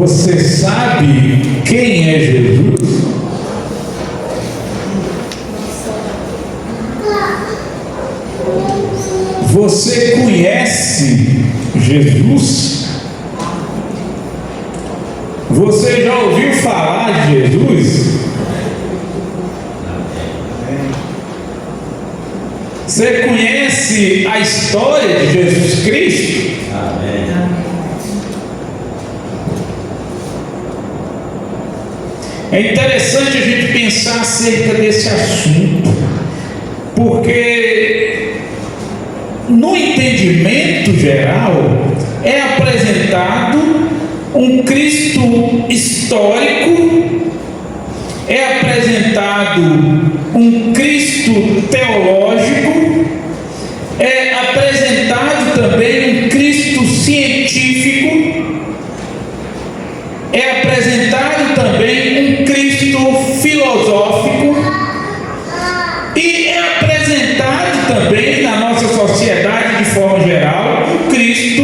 Você sabe quem é Jesus? Você conhece Jesus? Você já ouviu falar de Jesus? Você conhece a história de Jesus Cristo? É interessante a gente pensar acerca desse assunto, porque no entendimento geral é apresentado um Cristo histórico, é apresentado um Cristo teológico, é apresentado também um Cristo científico, é apresentado também um Cristo filosófico e é apresentado também na nossa sociedade de forma geral um Cristo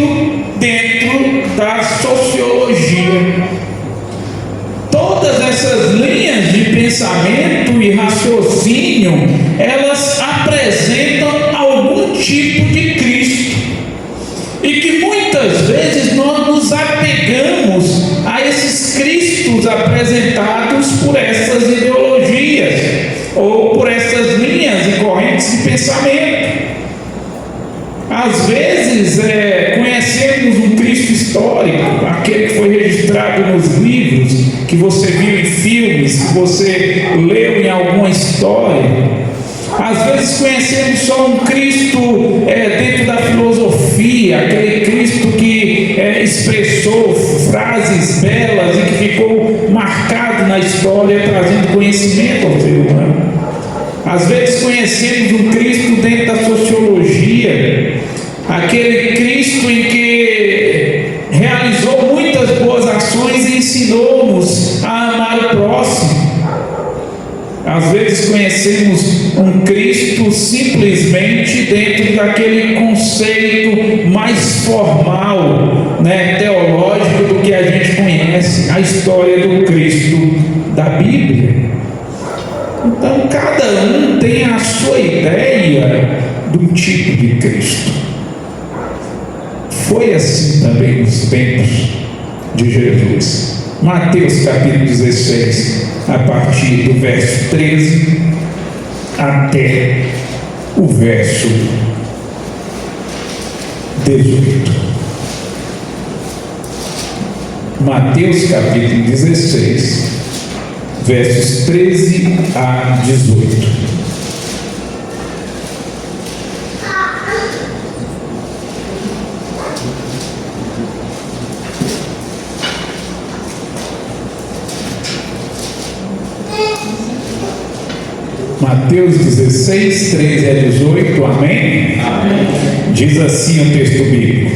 dentro da sociologia. Todas essas linhas de pensamento e raciocínio, elas apresentam algum tipo de Cristo, e que muitas vezes nós nos apegamos a esses Cristos apresentados por essas ideologias ou por essas linhas e correntes de pensamento. Às vezes conhecemos um Cristo histórico, aquele que foi registrado nos livros, que você viu em filmes, que você leu em alguma história. Às vezes conhecemos só um Cristo dentro da filosofia, aquele Cristo que expressou frases belas e que ficou marcado na história, trazendo conhecimento ao ser humano. Às vezes conhecemos um Cristo dentro da sociologia, aquele Cristo em que realizou muitas boas ações e ensinou-nos a amar o próximo. Às vezes conhecemos um Cristo simplesmente dentro daquele conceito mais formal, teológico, do que a gente conhece, a história do Cristo da Bíblia. Então cada um tem a sua ideia do tipo de Cristo. Foi assim também nos tempos de Jesus. Mateus capítulo 16, a partir do verso 13 até o verso 18. Mateus capítulo 16, versos 13 a 18. Mateus 16, 13 a 18, amém? Amém. Diz assim o texto bíblico: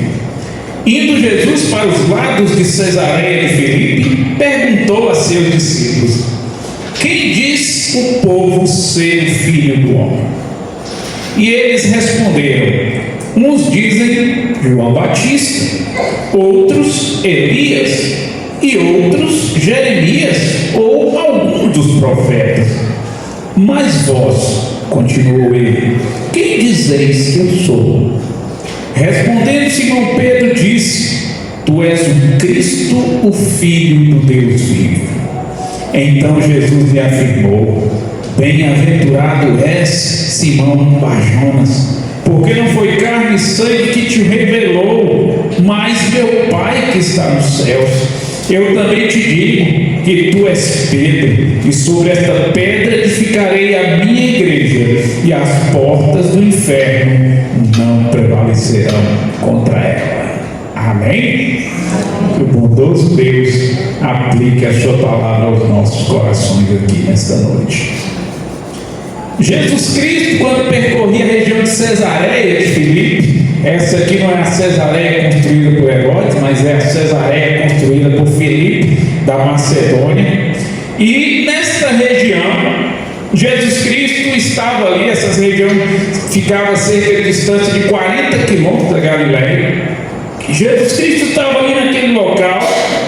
Indo Jesus para os lados de Cesareia de Filipe, perguntou a seus discípulos: Quem diz o povo ser o Filho do Homem? E eles responderam: Uns dizem João Batista, outros Elias, e outros Jeremias ou algum dos profetas. Mas vós, continuou ele, quem dizeis que eu sou? Respondendo Simão Pedro disse: Tu és o Cristo, o Filho do Deus vivo. Então Jesus lhe afirmou: Bem-aventurado és, Simão Barjonas, porque não foi carne e sangue que te revelou, mas meu Pai que está nos céus. Eu também te digo que tu és Pedro, e sobre esta pedra edificarei a minha igreja, e as portas do inferno não prevalecerão contra ela. Amém? Que o bondoso Deus aplique a sua palavra aos nossos corações aqui nesta noite. Jesus Cristo, quando percorria a região de Cesareia de Filipe, essa aqui não é a Cesareia construída por Herodes, mas é a Cesareia construída por Filipe, da Macedônia. E nesta região, Jesus Cristo estava ali. Essa região ficava cerca de distância de 40 quilômetros da Galileia. Jesus Cristo estava ali naquele local,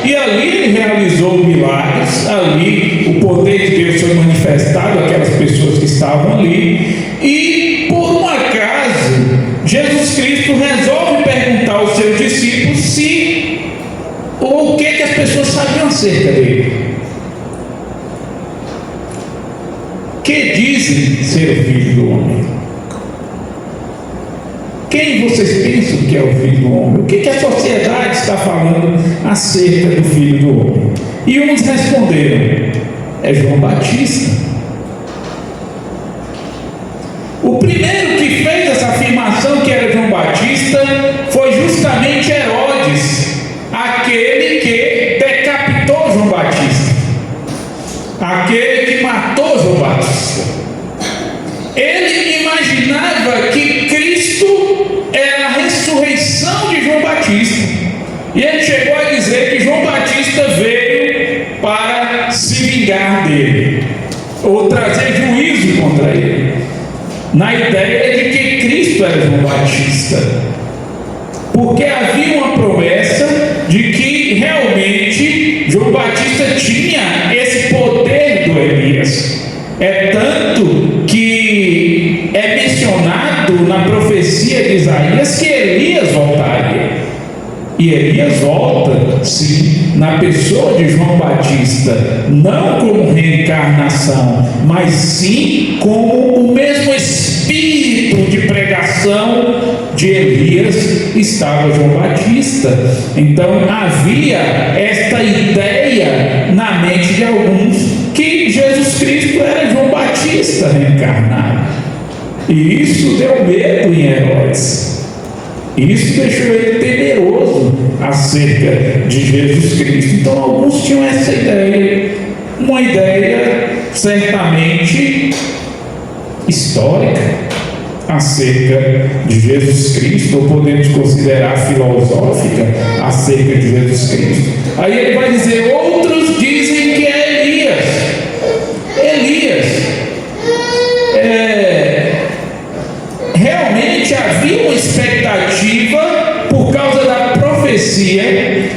e ali ele estavam ali, e por um acaso, Jesus Cristo resolve perguntar aos seus discípulos o que as pessoas sabiam acerca dele. Que dizem ser o Filho do Homem? Quem vocês pensam que é o Filho do Homem? O que a sociedade está falando acerca do Filho do Homem? E uns responderam: é João Batista. O primeiro que fez essa afirmação que era João Batista foi justamente Herodes, aquele que decapitou João Batista, aquele que matou João Batista. Ele imaginava que Cristo era a ressurreição de João Batista, e ele chegou a dizer que João Batista veio para se vingar dele, ou trazer juízo contra ele, na ideia de que Cristo era João Batista, porque havia uma promessa de que realmente João Batista tinha esse poder do Elias. É tanto que é mencionado na profecia de Isaías que Elias voltaria. E Elias volta, sim, na pessoa de João Batista, não como reencarnação, mas sim como o mesmo espírito de pregação de Elias estava João Batista. Então havia esta ideia na mente de alguns que Jesus Cristo era João Batista reencarnado, e isso deu medo em Herodes. Isso deixou ele temeroso acerca de Jesus Cristo. Então alguns tinham essa ideia, uma ideia certamente histórica acerca de Jesus Cristo, ou podemos considerar filosófica acerca de Jesus Cristo. Aí ele vai dizer: outros dizem que é Elias. Realmente havia uma expectativa por causa da profecia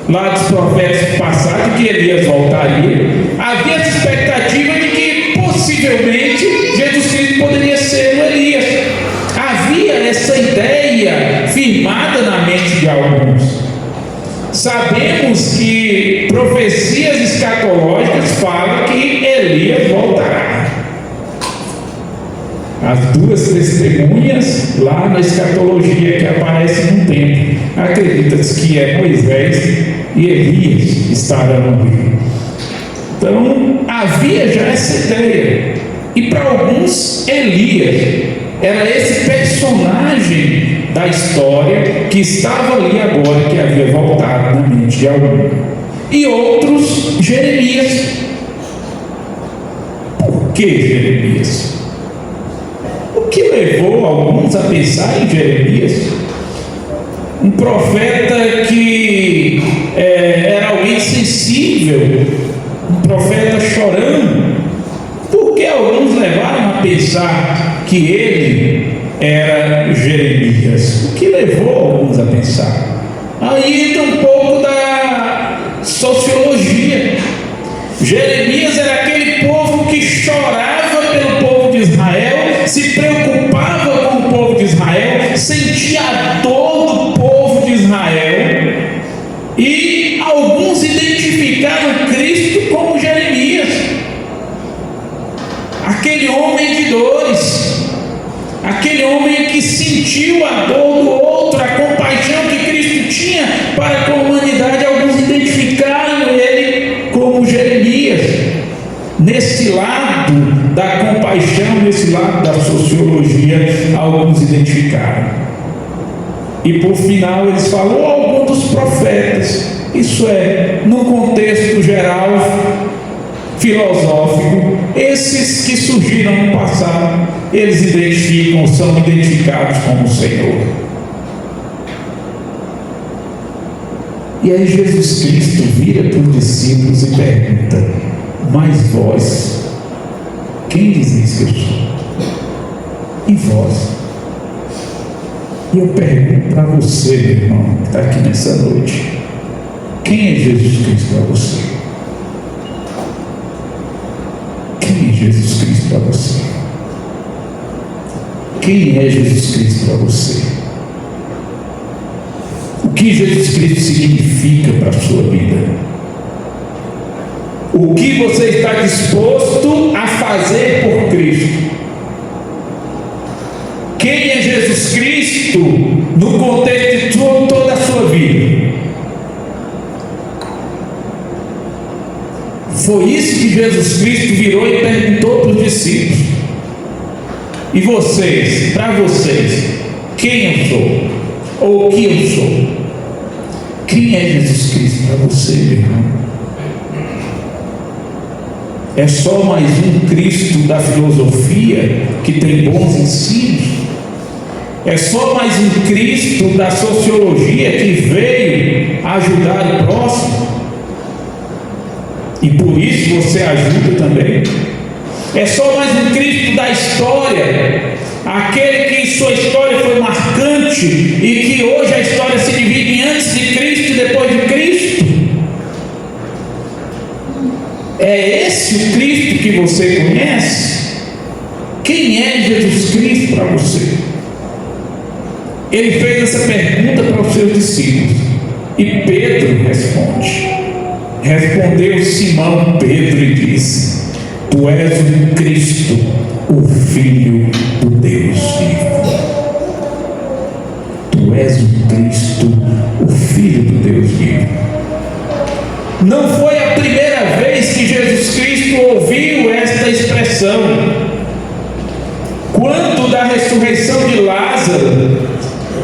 lá dos profetas passados que Elias voltaria. Havia essa expectativa de que possivelmente Jesus Cristo poderia ser o Elias. Havia essa ideia firmada na mente de alguns. Sabemos que profecias escatológicas falam que Elias voltará. As duas testemunhas lá na escatologia que aparecem no templo, acredita-se que é Moisés e Elias estarão ali. Então havia já essa ideia, e para alguns Elias era esse personagem da história que estava ali agora, que havia voltado na mente de alguns, e outros Jeremias. Por que Jeremias? O que levou alguns a pensar em Jeremias? Um profeta que era alguém sensível, um profeta chorando. Por que alguns levaram a pensar que ele era Jeremias? O que levou alguns a pensar? Aí entra um pouco da sociologia. Jeremias era aquele povo que chorava pelo povo de Israel, se preocupava com o povo de Israel, sentia a dor do povo de Israel, e alguns identificaram Cristo como Jeremias, aquele homem de dores, aquele homem que sentiu a dor do outro, a compaixão que Cristo tinha para com a humanidade. Alguns identificaram ele como Jeremias. Nesse lado da compaixão, nesse lado da sociologia, alguns identificaram. E por final eles falam algum dos profetas. Isso é, num contexto geral filosófico, esses que surgiram no passado, eles são identificados como o Senhor. E aí Jesus Cristo vira para os discípulos e pergunta: mas vós, quem dizeis que eu sou? E vós? E eu pergunto para você, meu irmão, que está aqui nessa noite: quem é Jesus Cristo para você? Quem é Jesus Cristo para você? quem é Jesus Cristo para você? O que Jesus Cristo significa para a sua vida? O que você está disposto a fazer por Cristo? Quem é Jesus Cristo no contexto de toda a sua vida? Foi isso que Jesus Cristo virou e perguntou para os discípulos. E vocês, para vocês, quem eu sou? Ou o que eu sou? Quem é Jesus Cristo para você, meu irmão? É só mais um Cristo da filosofia que tem bons ensinos? É só mais um Cristo da sociologia que veio ajudar o próximo? E por isso você ajuda também? É só mais um Cristo da história, aquele que em sua história foi marcante e que hoje a história se divide em antes de Cristo e depois de Cristo? É esse o Cristo que você conhece? Quem é Jesus Cristo para você? Ele fez essa pergunta para os seus discípulos e Pedro responde. Respondeu Simão Pedro e disse: Tu és o Cristo, o Filho do Deus vivo. Tu és o Cristo, o Filho do Deus vivo. Não foi a primeira vez que Jesus Cristo ouviu esta expressão. Quando da ressurreição de Lázaro,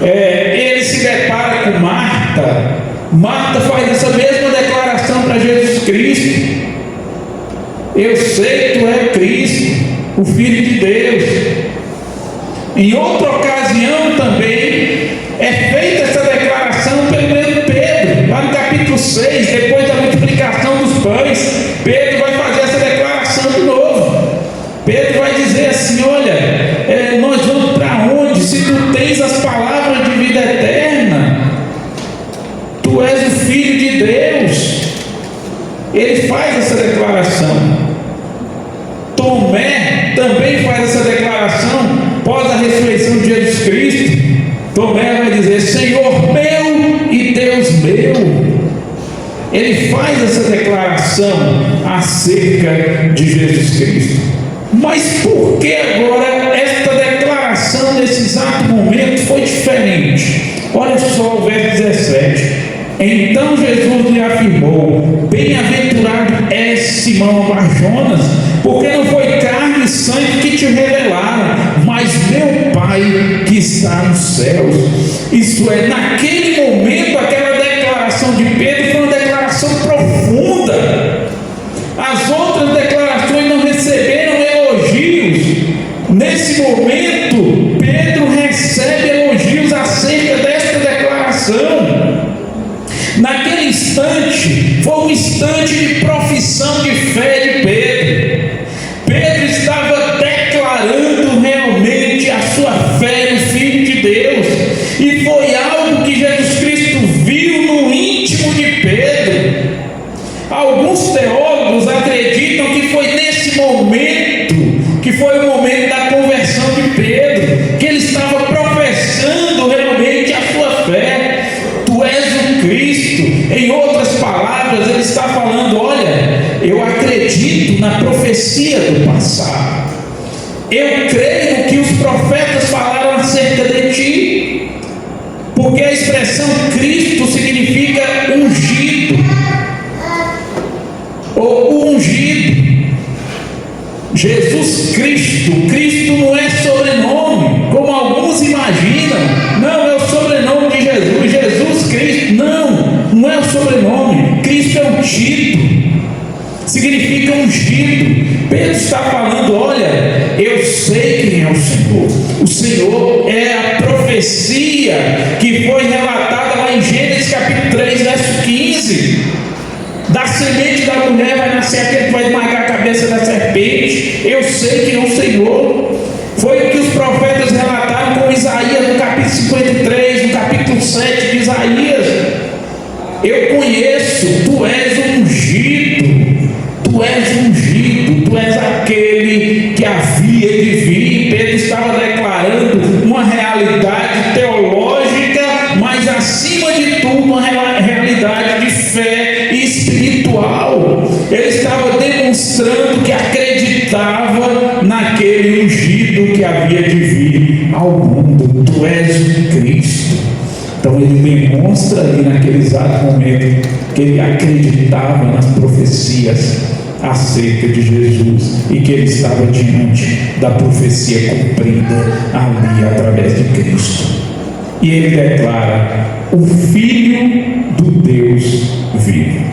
ele se depara com Marta. Marta faz essa mesma declaração para Jesus Cristo: Eu sei que tu és Cristo, o Filho de Deus. Em outra ocasião também é feita essa declaração pelo mesmo Pedro, lá no capítulo 6, depois da multiplicação dos pães. Pedro vai fazer essa declaração de novo. Pedro vai dizer assim: olha, nós vamos para onde se tu tens as palavras de vida eterna? Tu és o Filho de Deus. Ele faz essa declaração. Tomé também faz essa declaração após a ressurreição de Jesus Cristo. Tomé vai dizer: Senhor meu e Deus meu. Ele faz essa declaração acerca de Jesus Cristo. Mas por que agora esta declaração nesse exato momento foi diferente? Olha só o verso 17. Então Jesus lhe afirmou: Bem-aventurado és, Simão Bar-Jonas, porque não foi carne e sangue que te revelaram, mas meu Pai que está nos céus. Isso é, naquele momento, aquela declaração de Pedro foi uma declaração profunda. As outras declarações não receberam elogios. Nesse momento, Pedro recebe elogios acerca desta declaração. Naquele instante, foi um instante de profissão de fé de Pedro. Pedro estava declarando realmente a sua fé no Filho de Deus, e foi algo que Jesus Cristo viu no íntimo de Pedro. Alguns teólogos acreditam que foi nesse momento, que foi o momento da conversão de Pedro, que ele estava professando realmente a sua fé. Tu és o Cristo. Em outras palavras, ele está falando: olha, eu acredito na profecia do passado. Eu creio no que os profetas falaram acerca de ti. Porque a expressão Cristo significa ungido, ou ungido. Jesus Cristo. Cristo não é sobrenome, como alguns imaginam. Não, é o sobrenome de Jesus. Jesus Cristo. Não é o sobrenome. Cristo é um título. Significa ungido. Pedro está falando: olha, eu sei quem é o Senhor. O Senhor é a profecia que foi relatada lá em Gênesis capítulo 3, verso 15. Da semente da mulher vai nascer aquele que vai esmagar a cabeça da serpente. Eu sei que é o Senhor. Foi o que os profetas relataram com Isaías no capítulo 53, no capítulo 7 de Isaías. Eu conheço, tu és ungido, tu és ungido, tu és aquele que havia de vir. Pedro estava declarando fé espiritual. Ele estava demonstrando que acreditava naquele ungido que havia de vir ao mundo. Tu és o Cristo. Então ele demonstra ali naquele exato momento que ele acreditava nas profecias acerca de Jesus e que ele estava diante da profecia cumprida ali através de Cristo. E ele declara: o Filho do Deus vivo.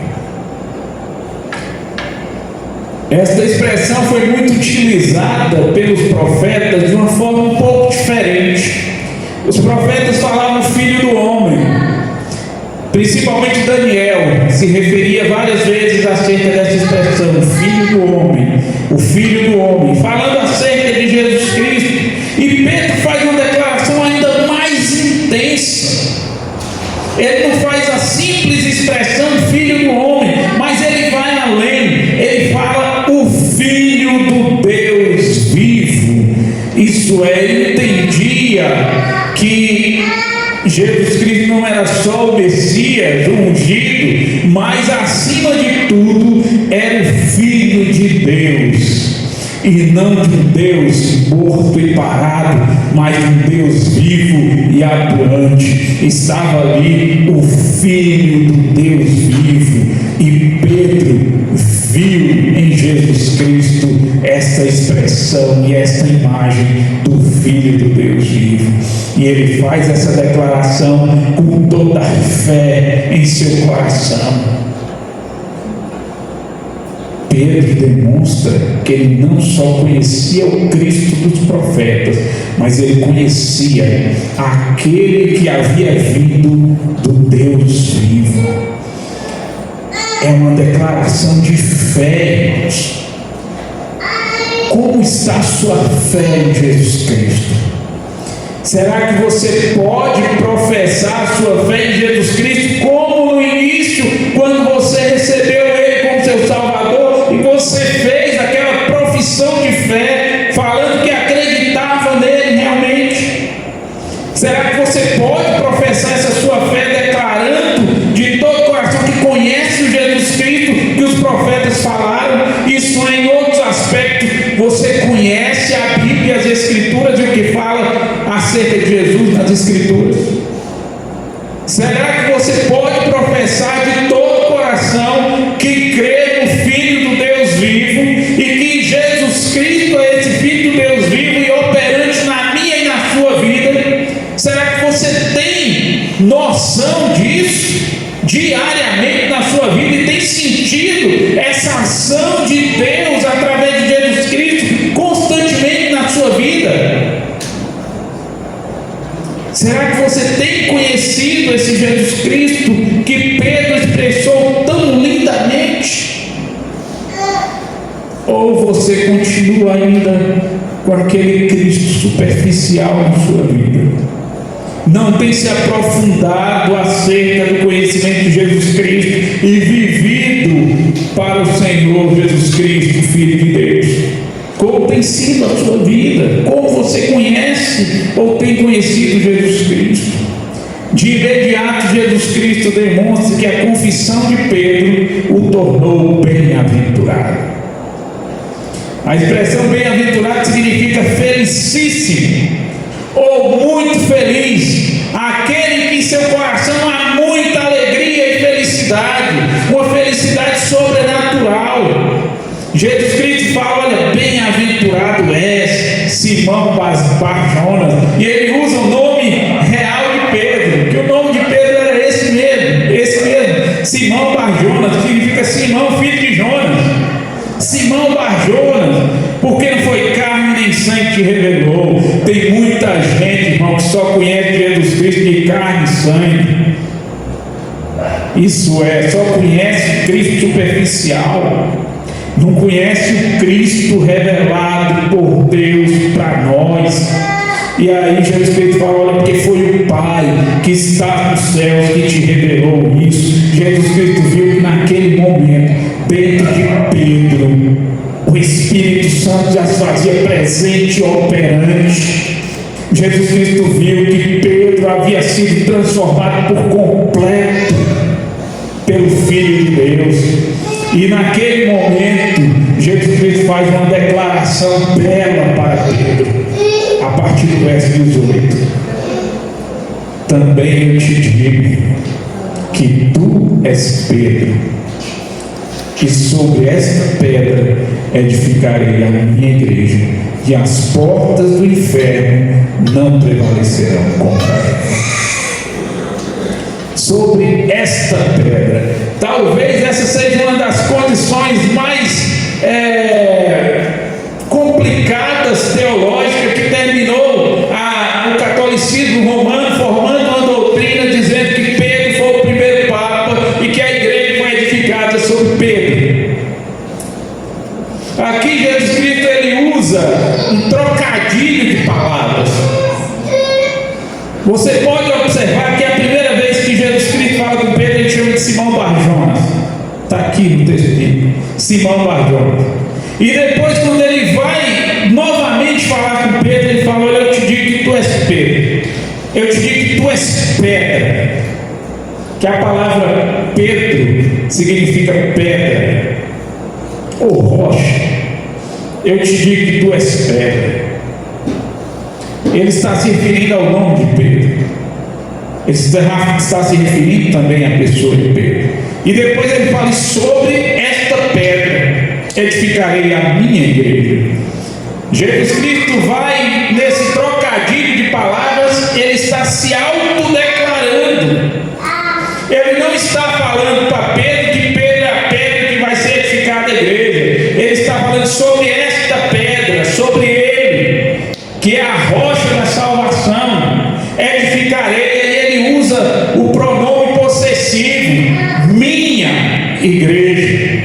Esta expressão foi muito utilizada pelos profetas de uma forma um pouco diferente. Os profetas falavam Filho do Homem, principalmente Daniel se referia várias vezes acerca dessa expressão, Filho do Homem, o Filho do Homem, falando acerca de Jesus Cristo. E Pedro faz uma declaração ainda mais intensa. Ele não faz a simples expressão Filho do Homem, mas ele vai além. Ele fala o Filho do Deus vivo. Isso é, ele entendia que Jesus Cristo não era só o Messias, o ungido, mas acima de tudo era o Filho de Deus, e não de um Deus morto e parado, mas de um Deus vivo e atuante. Estava ali o Filho do Deus vivo, e Pedro viu em Jesus Cristo esta expressão e esta imagem do Filho do Deus vivo, e ele faz essa declaração com toda a fé em seu coração. Pedro demonstra que ele não só conhecia o Cristo dos profetas, mas ele conhecia aquele que havia vindo do Deus vivo. É uma declaração de fé, irmãos. Como está a sua fé em Jesus Cristo? Será que você pode professar a sua fé em Jesus Cristo como no início, quando você recebeu Ele como seu Salvador e você fez aquela profissão de fé, falando que acreditava nele realmente? Será que você pode professar essa sua fé declarando de todo o coração que conhece o Jesus Cristo que os profetas falaram? Isso é em outros aspectos. Você conhece a Bíblia e as Escrituras e o que fala acerca de Jesus nas Escrituras? Será que você pode professar de todo o coração que crê no Filho do Deus vivo e que Jesus Cristo é esse Filho do Deus vivo e operante na minha e na sua vida? Será que você tem noção disso diariamente na sua vida e tem sentido essa ação de Deus através de Jesus Cristo constantemente na sua vida? Será que você tem conhecido esse Jesus Cristo que Pedro expressou tão lindamente? Ou você continua ainda com aquele Cristo superficial na sua vida? Não tem se aprofundado acerca do conhecimento de Jesus Cristo e vivido para o Senhor Jesus Cristo, Filho de Deus? Como tem sido a sua vida? Como você conhece ou tem conhecido Jesus Cristo? De imediato, Jesus Cristo demonstra que a confissão de Pedro o tornou bem-aventurado. A expressão bem-aventurado significa felicíssimo ou muito feliz, aquele que em seu coração há muita alegria e felicidade, uma felicidade sobrenatural. Jesus Cristo fala: olha, bem-aventurado és, Simão Bar-Jonas, e ele usa o nome real de Pedro, que o nome de Pedro era esse mesmo, Simão Bar-Jonas, que significa Simão, filho de Jonas. Simão Bar-Jonas, porque não foi carne nem sangue que te revelou. Tem muita gente, irmão, que só conhece Jesus Cristo de carne e sangue. Isso é, só conhece Cristo superficial. Não conhece o Cristo revelado por Deus para nós. E aí Jesus Cristo fala: olha, porque foi o Pai que está nos céus que te revelou isso. Jesus Cristo viu que naquele momento, dentro de Pedro, o Espírito Santo já se fazia presente e operante. Jesus Cristo viu que Pedro havia sido transformado por completo pelo Filho de Deus. E naquele momento, Jesus Cristo faz uma declaração bela para Pedro, a partir do verso 18: também eu te digo que tu és Pedro, e sobre esta pedra edificarei a minha igreja, e as portas do inferno não prevalecerão contra ela. Sobre esta pedra, talvez essa seja uma das condições mais complicadas teológicas que terminou o catolicismo romano, formando uma doutrina dizendo que Pedro foi o primeiro Papa e que a igreja foi edificada sobre Pedro. Aqui Jesus Cristo ele usa um trocadilho de palavras. Você pode observar que a primeira vez que Jesus Cristo fala com Pedro, ele chama de Simão Barjonas. Está aqui no texto dele, Simão Barjonas. E depois, quando ele vai novamente falar com Pedro, ele fala: olha, eu te digo que tu és Pedro, eu te digo que tu és pedra. Que a palavra Pedro significa pedra ou rocha. Eu te digo que tu és pedra. Ele está se referindo ao nome de Pedro. Ele está se referindo também à pessoa de Pedro. E depois ele fala: sobre esta pedra edificarei a minha igreja. Jesus Cristo vai nesse trocadilho de palavras, ele está se autodeclarando. Ele não está falando para Pedro que Pedro é a pedra que vai ser edificada a igreja. Ele está falando sobre esta pedra, sobre ele, que é a rocha da salvação. Edificarei, e ele usa o pronome possessivo, minha igreja.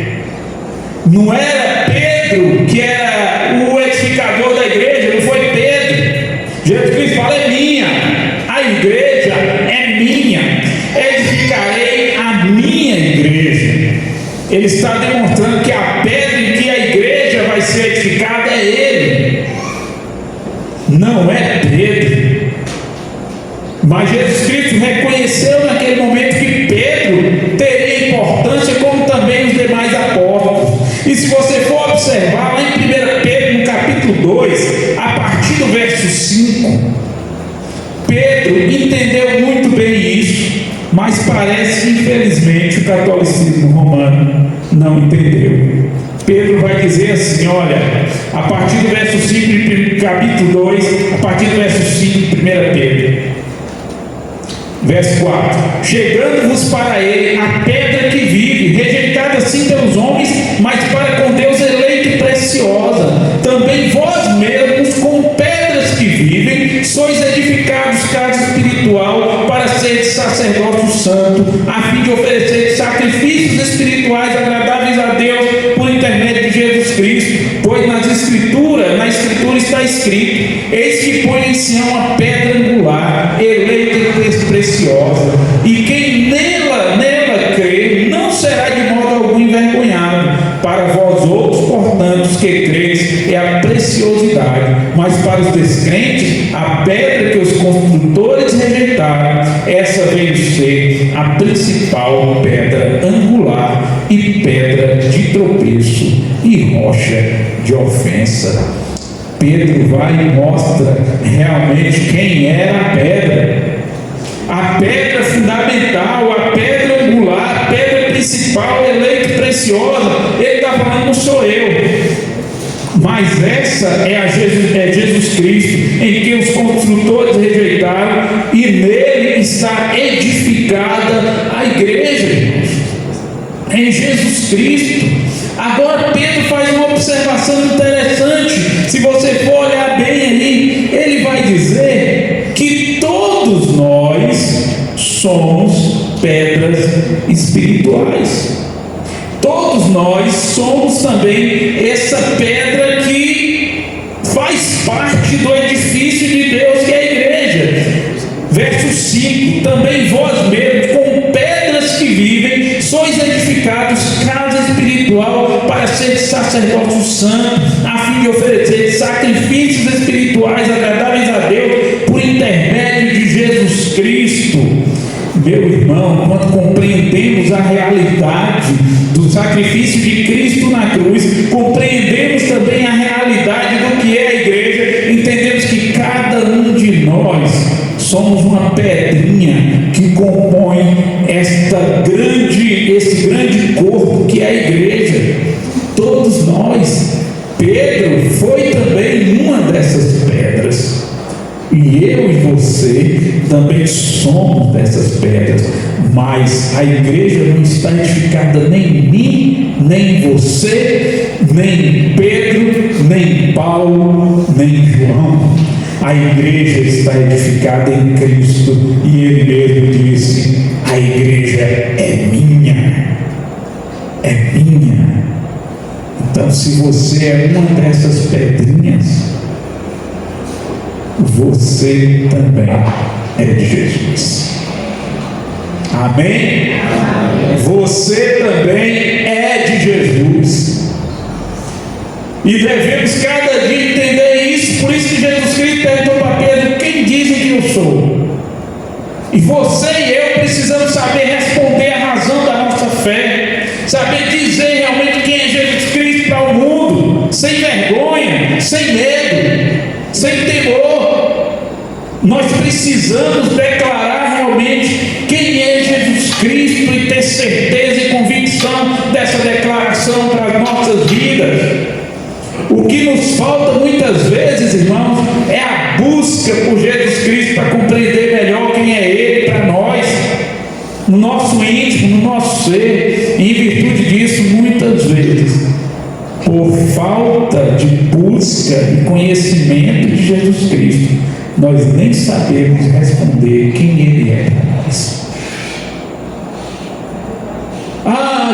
Não era Pedro que era o edificador da igreja, não foi Pedro. Jesus Cristo fala: é minha, a igreja é minha, edificarei a minha igreja. Ele está demonstrando que a pedra em que a igreja vai ser edificada é ele, não é Pedro. Mas Jesus Cristo reconheceu naquele momento que Pedro teria importância, como também os demais apóstolos. E se você for observar lá em 1 Pedro, no capítulo 2, a partir do verso 5, Pedro entendeu muito bem isso, mas parece que infelizmente o catolicismo romano não entendeu. Pedro vai dizer assim, olha, a partir do verso 5, capítulo 2, a partir do verso 5, 1 Pedro. Verso 4: chegando-vos para ele a pedra que vive, rejeitada assim pelos homens, mas para com Deus eleita e preciosa. Também vós mesmos, como pedras que vivem, sois edificados casa espiritual, para seres sacerdócio santo, a fim de oferecer sacrifícios espirituais agradáveis a Deus por intermédio de Jesus Cristo. Pois na Escritura está escrito: eis que põe em Sião a pedra angular, eleita e preciosa, e quem nela crê não será de modo algum envergonhado. Para vós outros, portanto, os que creis, é a preciosidade, mas para os descrentes, a pedra que os construtores rejeitaram, essa veio ser a principal pedra angular e pedra de tropeço e rocha de ofensa. Pedro vai e mostra realmente quem era a pedra fundamental, a pedra angular, a pedra principal, eleita e preciosa. Ele está falando: não sou eu, mas essa é Jesus Cristo, em que os construtores rejeitaram, e nele está edificada a igreja, irmãos. Em Jesus Cristo. Agora Pedro faz uma observação interessante. Se você for olhar bem ali, ele vai dizer que todos nós somos pedras espirituais. Todos nós somos também essa pedra que faz parte do edifício de Deus, que é a igreja. Verso 5: também vós mesmos, como pedras que vivem, sois edificados casa espiritual, para ser sacerdócio santo, a fim de oferecer sacrifícios espirituais agradáveis a Deus por intermédio de Jesus Cristo. Meu irmão, quando compreendemos a realidade do sacrifício de Cristo na cruz, compreendemos também a realidade do que é a igreja, entendemos que cada um de nós somos uma pedrinha que compõe esse grande corpo que é a igreja. Todos nós. Pedro foi também uma dessas pedras. E eu e você também somos dessas pedras. Mas a igreja não está edificada nem em mim, nem em você, nem em Pedro, nem em Paulo, nem em João. A igreja está edificada em Cristo. E ele mesmo disse: a igreja é minha. É minha. Então, se você é uma dessas pedrinhas, você também é de Jesus. Amém? Você também é de Jesus. E devemos cada dia entender isso. Por isso que Jesus Cristo perguntou para Pedro: quem dizem que eu sou? E você e eu precisamos saber responder a razão da nossa fé, saber dizer realmente quem é Jesus Cristo para o mundo, sem vergonha, sem medo, sem temor. Nós precisamos declarar realmente quem é Jesus Cristo e ter certeza e convicção dessa declaração para as nossas vidas. O que nos falta muitas vezes, irmãos, é a busca por Jesus Cristo para compreender melhor quem é Ele para nós, no nosso íntimo, no nosso ser. E em virtude disso, muitas vezes, por falta de busca e conhecimento de Jesus Cristo, nós nem sabemos responder quem Ele é para nós.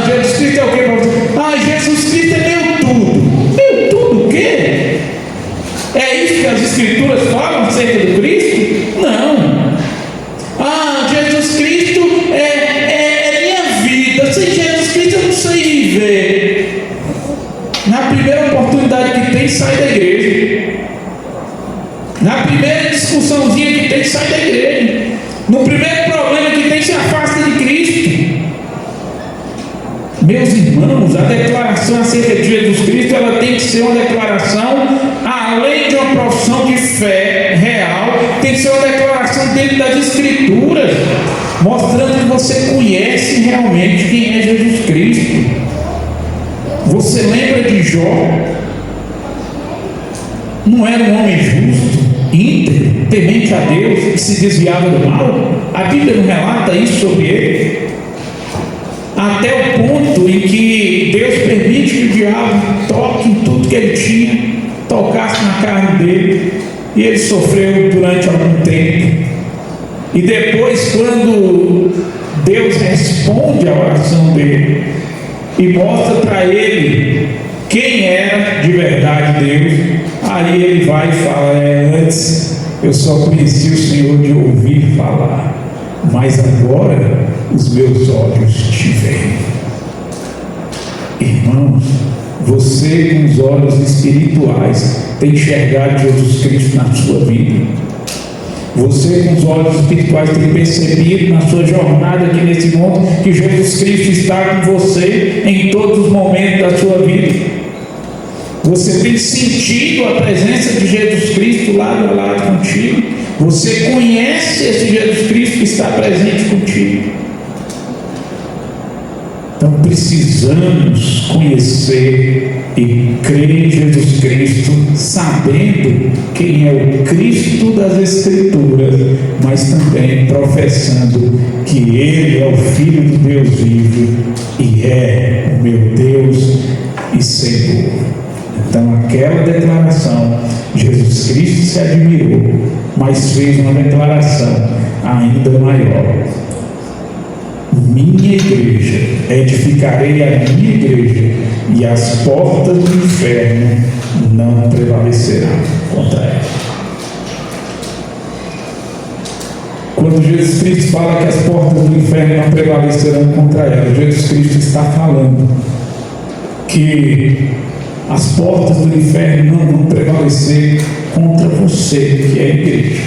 Jesus Cristo é o que para você? Jesus Cristo é meu tudo. Meu tudo o quê? É isso que as Escrituras falam acerca do Cristo? Não. Jesus Cristo é minha vida. Sem Jesus Cristo eu não sei viver. Na primeira oportunidade que tem, sai da igreja. Na primeira discussãozinha que tem, sai da igreja. No primeiro problema que tem, se afasta de Cristo. Meus irmãos, a declaração acerca de Jesus Cristo, ela tem que ser uma declaração, além de uma profissão de fé real, tem que ser uma declaração dentro das Escrituras, mostrando que você conhece realmente quem é Jesus Cristo. Você lembra de Jó? Não era um homem justo, íntegro, temente a Deus, que se desviava do mal? A Bíblia não relata isso sobre ele? Até o ponto em que Deus permite que o diabo toque em tudo que ele tinha, tocasse na carne dele, e ele sofreu durante algum tempo. E depois, quando Deus responde à oração dele e mostra para ele quem era de verdade Deus, aí ele vai e fala: antes eu só conheci o Senhor de ouvir falar, mas agora os meus olhos te veem. Irmãos, você com os olhos espirituais tem enxergado Jesus Cristo na sua vida. Você com os olhos espirituais tem percebido na sua jornada aqui nesse mundo que Jesus Cristo está com você em todos os momentos da sua vida. Você tem sentido a presença de Jesus Cristo lado a lado contigo. Você conhece esse Jesus Cristo que está presente contigo. Então precisamos conhecer e crer em Jesus Cristo, sabendo quem é o Cristo das Escrituras, mas também professando que Ele é o Filho do Deus vivo e é o meu Deus e Senhor. Então aquela declaração, Jesus Cristo se admirou, mas fez uma declaração ainda maior: minha igreja, edificarei a minha igreja, e as portas do inferno não prevalecerão contra ela. Quando Jesus Cristo fala que as portas do inferno não prevalecerão contra ela, Jesus Cristo está falando que as portas do inferno não vão prevalecer contra você, que é a igreja.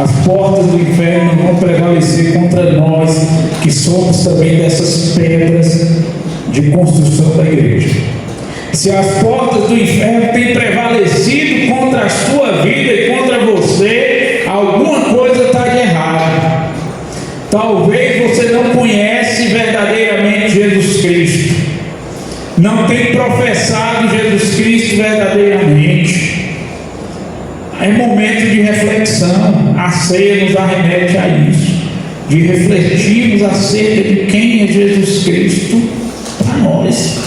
As portas do inferno não vão prevalecer contra nós, que somos também dessas pedras de construção da igreja. Se as portas do inferno têm prevalecido contra a sua vida e contra você, alguma coisa está de errado. Talvez você não conhece verdadeiramente Jesus Cristo, não tem professado Jesus Cristo verdadeiramente. É momento de reflexão. A ceia nos arremete a isso, de refletirmos acerca de quem é Jesus Cristo para nós.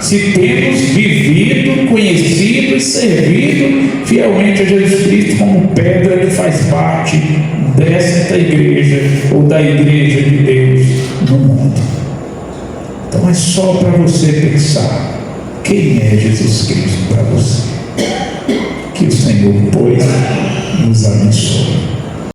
Se temos vivido, conhecido e servido fielmente a Jesus Cristo como pedra que faz parte desta igreja ou da igreja de Deus no mundo. Então é só para você pensar: quem é Jesus Cristo para você? Que o Senhor, pois, nos abençoe.